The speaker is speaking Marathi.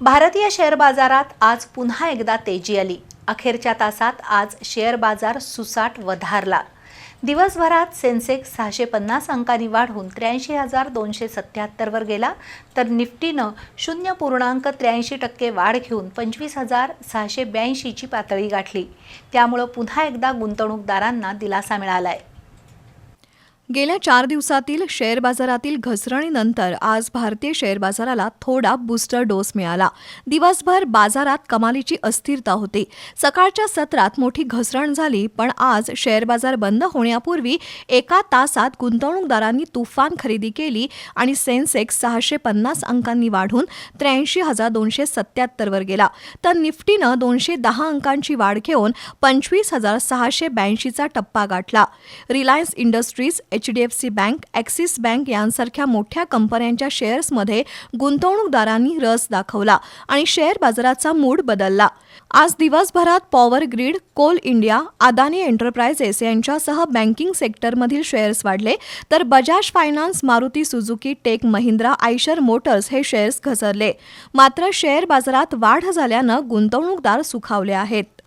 भारतीय शेअर बाजारात आज पुन्हा एकदा तेजी आली। अखेरच्या तासात आज शेअर बाजार सुसाट वधारला। दिवसभरात सेन्सेक्स 650 अंकांनी वाढून 83,277 वर गेला, तर निफ्टीनं 0.83% वाढ घेऊन 25,682 ची पातळी गाठली। त्यामुळे पुन्हा एकदा गुंतवणूकदारांना दिलासा मिळालाय। गेल्या 4 दिवसातील शेअर बाजारातील घसरणीनंतर आज भारतीय शेअर बाजाराला थोडा बूस्टर डोस मिळाला। दिवसभर बाजारात कमालीची अस्थिरता होती। सकाळच्या सत्रात मोठी घसरण झाली, पण आज शेअर बाजार बंद होण्यापूर्वी एका तासात गुंतवणूकदारांनी तुफान खरेदी केली आणि सेन्सेक्स 650 अंकांनी वाढून 83,277 वर गेला, तर निफ्टीनं 210 अंकांची वाढ घेऊन 25,682 चा टप्पा गाठला। Reliance industries, HDFC bank, axis bank यांसारख्या मोठ्या कंपन्यांच्या शेअर्समध्ये गुंतवणूकदारांनी रस दाखवला आणि शेअर बाजाराचा मूड बदलला। आज दिवसभरात Power Grid, Coal India, Adani Enterprises यांच्यासह बँकिंग सेक्टरमधील शेअर्स वाढले, तर Bajaj Finance, Maruti Suzuki, Tech Mahindra, Eicher Motors हे शेअर्स घसरले। मात्र शेअर बाजारात वाढ झाल्यानं गुंतवणूकदार सुखावले आहेत।